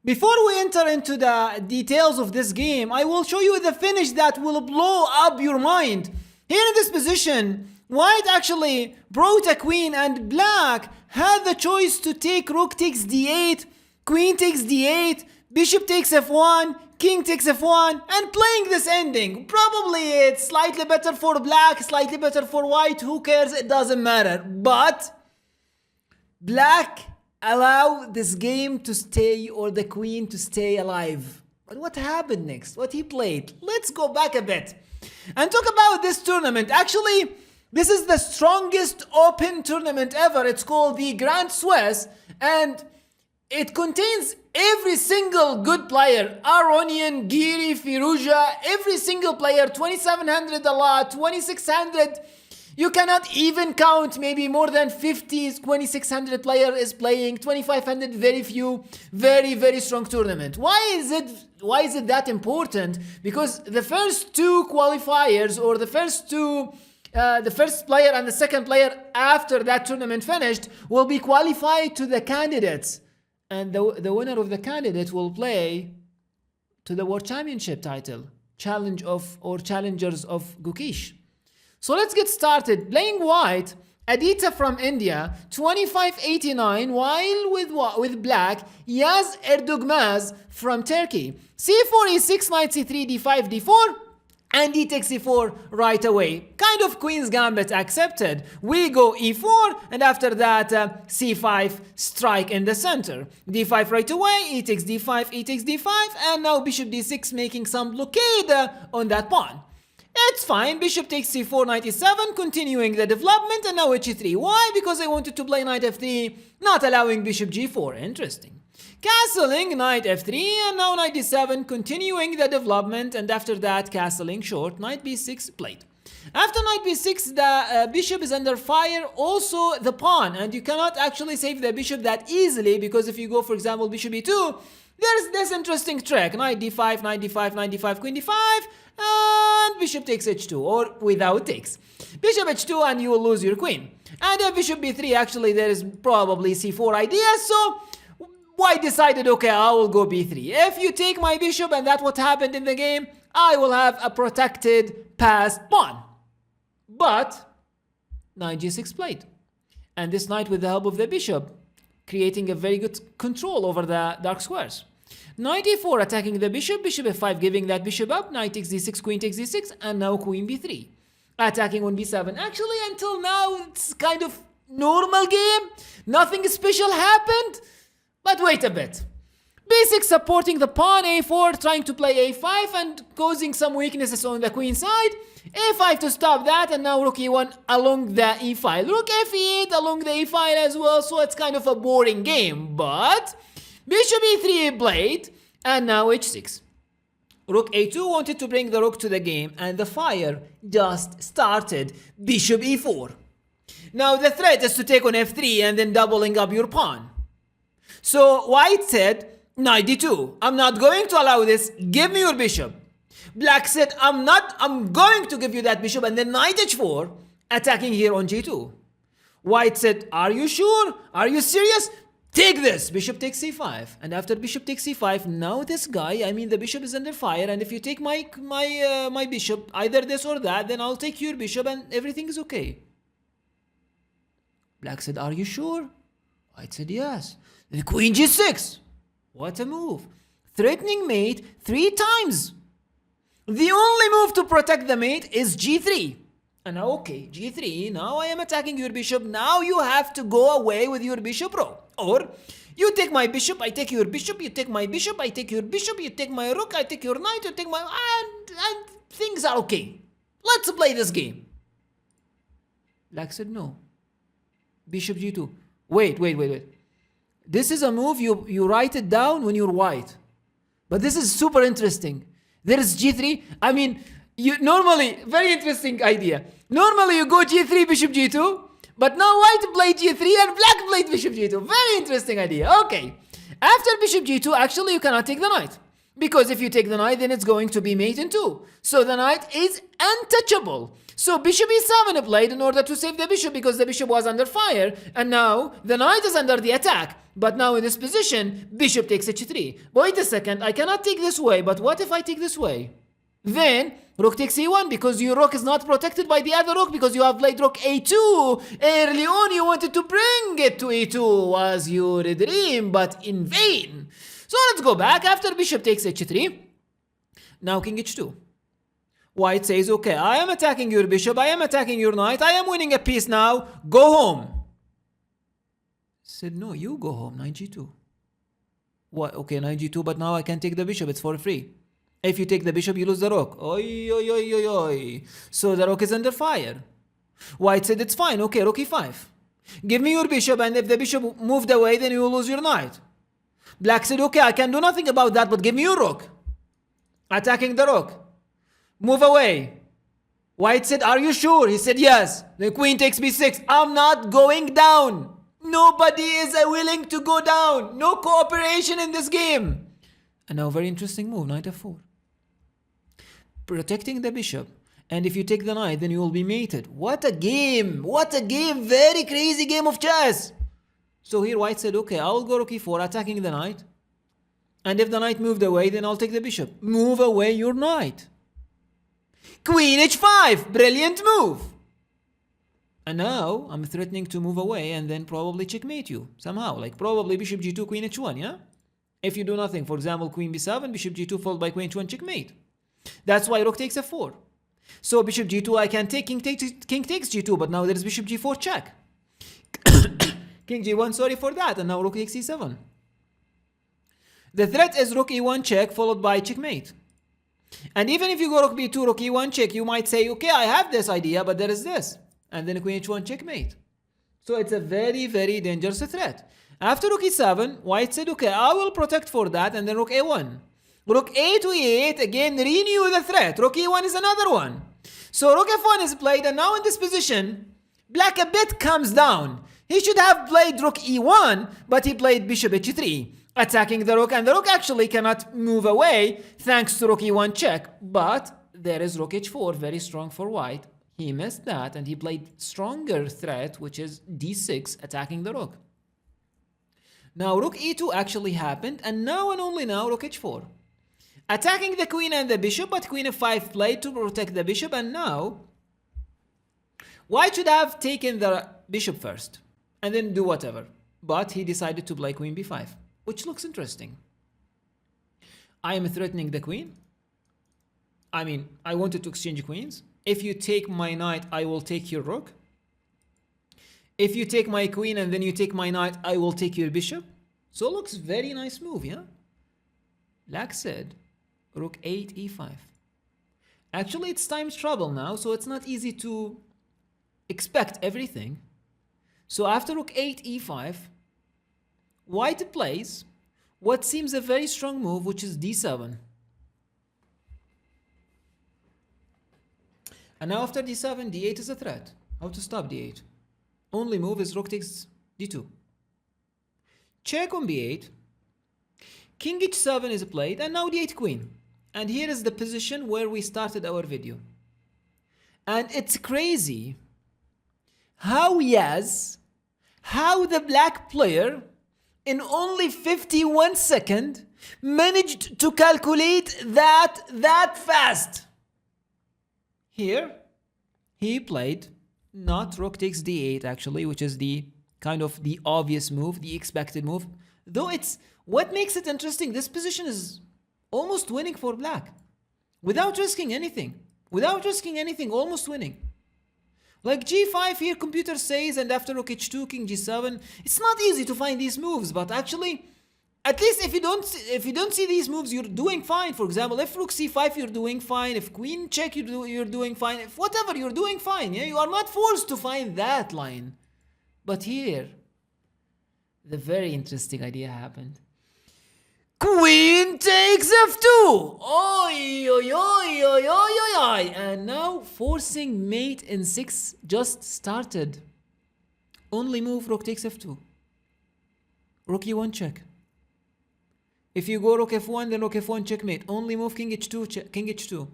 Before we enter into the details of this game, I will show you the finish that will blow up your mind. Here in this position, white actually brought a queen and black had the choice to take rook takes d8, queen takes d8, bishop takes f1, king takes f1, and playing this ending. Probably it's slightly better for black, slightly better for white, who cares, it doesn't matter. But black allow this game to stay, or the queen to stay alive. But what happened next? What he played? Let's go back a bit and talk about this tournament. Actually, this is the strongest open tournament ever. It's called the Grand Swiss, and it contains every single good player. Aronian, Giri, Firouzja, every single player. 2700 a lot, 2600. You cannot even count, maybe more than 50, 2600 player is playing, 2500 very few. Very, very strong tournament. Why is it that important? Because the first two qualifiers, or the first player and the second player after that tournament finished, will be qualified to the candidates. And the winner of the candidate will play to the World Championship title, challengers of Gukesh. So let's get started. Playing white, Adita from India, 2589, while with black, Yaz Erdogmaz from Turkey. c4, e6, knight c3, d5, d4, and d takes e4 right away. Kind of queen's gambit accepted. We go e4, and after that c5 strike in the center. d5 right away, e takes d5, e takes d5, and now bishop d6 making some blockade on that pawn. It's fine, bishop takes c4, knight e7, continuing the development, and now h3. Why? Because I wanted to play knight f3, not allowing bishop g4. Interesting. Castling, knight f3, and now knight d7, continuing the development, and after that castling short, knight b6 played. After knight b6, the bishop is under fire, also the pawn, and you cannot actually save the bishop that easily, because if you go, for example, bishop e2, there's this interesting trick, knight d5, knight d5, knight d5, queen d5, and bishop takes h2, or without takes. Bishop h2 and you will lose your queen. And if bishop b3, actually there is probably c4 idea, so white decided, okay, I will go b3. If you take my bishop, and that's what happened in the game, I will have a protected passed pawn. But knight g6 played. And this knight, with the help of the bishop, creating a very good control over the dark squares. Knight e4 attacking the bishop, bishop f5 giving that bishop up, knight takes d6, queen takes d6, and now queen b3. Attacking on b7. Actually, until now, it's kind of normal game. Nothing special happened. But wait a bit. b6 supporting the pawn, a4 trying to play a5 and causing some weaknesses on the queen side. a5 to stop that, and now rook e1 along the e file. Rook f8 along the e file as well, so it's kind of a boring game. But bishop e3 played, and now h6. Rook a2 wanted to bring the rook to the game, and the fire just started. Bishop e4. Now the threat is to take on f3 and then doubling up your pawn. So white said, knight d2. I'm not going to allow this. Give me your bishop. Black said, I'm going to give you that bishop, and then knight h4, attacking here on g2. White said, are you sure? Are you serious? Take this. Bishop takes c5. And after bishop takes c5, now this guy, I mean the bishop is under fire, and if you take my bishop, either this or that, then I'll take your bishop and everything is okay. Black said, are you sure? White said, yes. Then queen g6. What a move. Threatening mate 3 times. The only move to protect the mate is g3. And now, okay, g3, now I am attacking your bishop. Now you have to go away with your bishop row. Or you take my bishop, I take your bishop, you take my bishop, I take your bishop, you take my rook, I take your knight, you take my... And things are okay. Let's play this game. Black said no. Bishop g2. Wait. This is a move, you write it down when you're white. But this is super interesting. There is g3. I mean, you normally, very interesting idea. Normally you go g3, bishop g2. But now white played g3 and black played bishop g2. Very interesting idea. Okay. After bishop g2, actually you cannot take the knight. Because if you take the knight, then it's going to be mate in 2. So the knight is untouchable. So bishop e7 played in order to save the bishop because the bishop was under fire. And now the knight is under the attack. But now in this position, bishop takes h3. Wait a second, I cannot take this way. But what if I take this way? Then rook takes e1 because your rook is not protected by the other rook because you have played rook a2. Early on you wanted to bring it to e2 was your dream, but in vain. So let's go back. After bishop takes h3, now king h2. White says, okay, I am attacking your bishop, I am attacking your knight, I am winning a piece now, go home. Said, no, you go home, knight g2. What? Okay, knight g2, but now I can take the bishop, it's for free. If you take the bishop, you lose the rook. Oi, oi, oi, oi, oi. So the rook is under fire. White said, it's fine, okay, rook e5. Give me your bishop, and if the bishop moved away, then you will lose your knight. Black said, okay, I can do nothing about that, but give me your rook. Attacking the rook. Move away. White said, are you sure? He said, yes. The queen takes b6. I'm not going down. Nobody is willing to go down. No cooperation in this game. And now very interesting move, knight f4. Protecting the bishop. And if you take the knight, then you will be mated. What a game. What a game. Very crazy game of chess. So here White said, okay, I will go rook e4, attacking the knight. And if the knight moved away, then I'll take the bishop. Move away your knight. Queen h5, brilliant move. And now I'm threatening to move away and then probably checkmate you somehow. Like probably bishop g2, queen h1, yeah? If you do nothing, for example, queen b7, bishop g2 followed by queen h1, checkmate. That's why rook takes f4. So bishop g2 I can take, king takes g2, but now there is bishop g4 check. King g1, sorry for that, and now rook takes e7. The threat is rook e1 check followed by checkmate. And even if you go rook b2, rook e1 check, you might say, okay, I have this idea, but there is this. And then queen h1 checkmate. So it's a very, very dangerous threat. After rook e7, White said, okay, I will protect for that, and then rook a1. Rook a to e8, again, renew the threat. Rook e1 is another one. So rook f1 is played, and now in this position, black a bit comes down. He should have played rook e1, but he played bishop h3. Attacking the rook, and the rook actually cannot move away thanks to rook e1 check. But there is rook h4, very strong for white. He missed that, and he played stronger threat, which is d6, attacking the rook. Now rook e2 actually happened, and now and only now rook h4. Attacking the queen and the bishop, but queen f5 played to protect the bishop, and now white should have taken the bishop first, and then do whatever. But he decided to play queen b5. Which looks interesting. I am threatening the queen. I mean, I wanted to exchange queens. If you take my knight, I will take your rook. If you take my queen and then you take my knight, I will take your bishop. So it looks very nice move, yeah? Black said, rook 8, e5. Actually, it's time's trouble now, so it's not easy to expect everything. So after rook 8, e5, White plays what seems a very strong move, which is d7. And now after d7, d8 is a threat. How to stop d8? Only move is rook takes d2. Check on b8. King h7 is played, and now d8 queen. And here is the position where we started our video. And it's crazy how the black player in only 51 seconds managed to calculate that fast. Here, he played not rook takes d8 actually, which is the kind of the obvious move, the expected move. Though it's, what makes it interesting, this position is almost winning for black. Without risking anything. Almost winning. Like g5 here, computer says, and after rook h2, king g7. It's not easy to find these moves, but actually, at least if you don't see these moves, you're doing fine. For example, if rook c5, you're doing fine. If queen check, you're doing fine. If whatever, you're doing fine. Yeah, you are not forced to find that line. But here, the very interesting idea happened. Queen takes f2. Oi, oi, oi, oi, oi, oi, oi. And now forcing mate in 6 just started. Only move rook takes f2. Rook e1 check. If you go rook f1, then rook f1 checkmate. Only move king h2, king h2.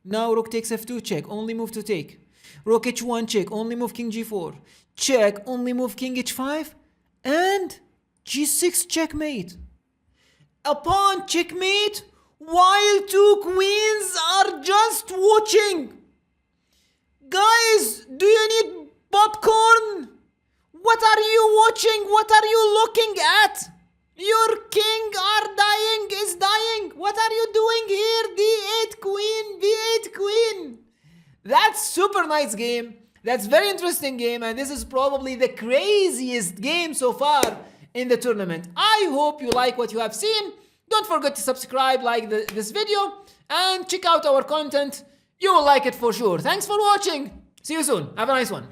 Now rook takes f2 check, only move to take. Rook h1 check, only move king g4. Check, only move king h5. And g6 checkmate. A pawn checkmate while two queens are just watching. Guys, do you need popcorn? What are you watching? What are you looking at? Your king is dying. What are you doing here? d8 queen, b8 queen. That's super nice game. That's very interesting game, and this is probably the craziest game so far in the tournament. I hope you like what you have seen. Don't forget to subscribe, like this video, and check out our content. You will like it for sure. Thanks for watching. See you soon. Have a nice one.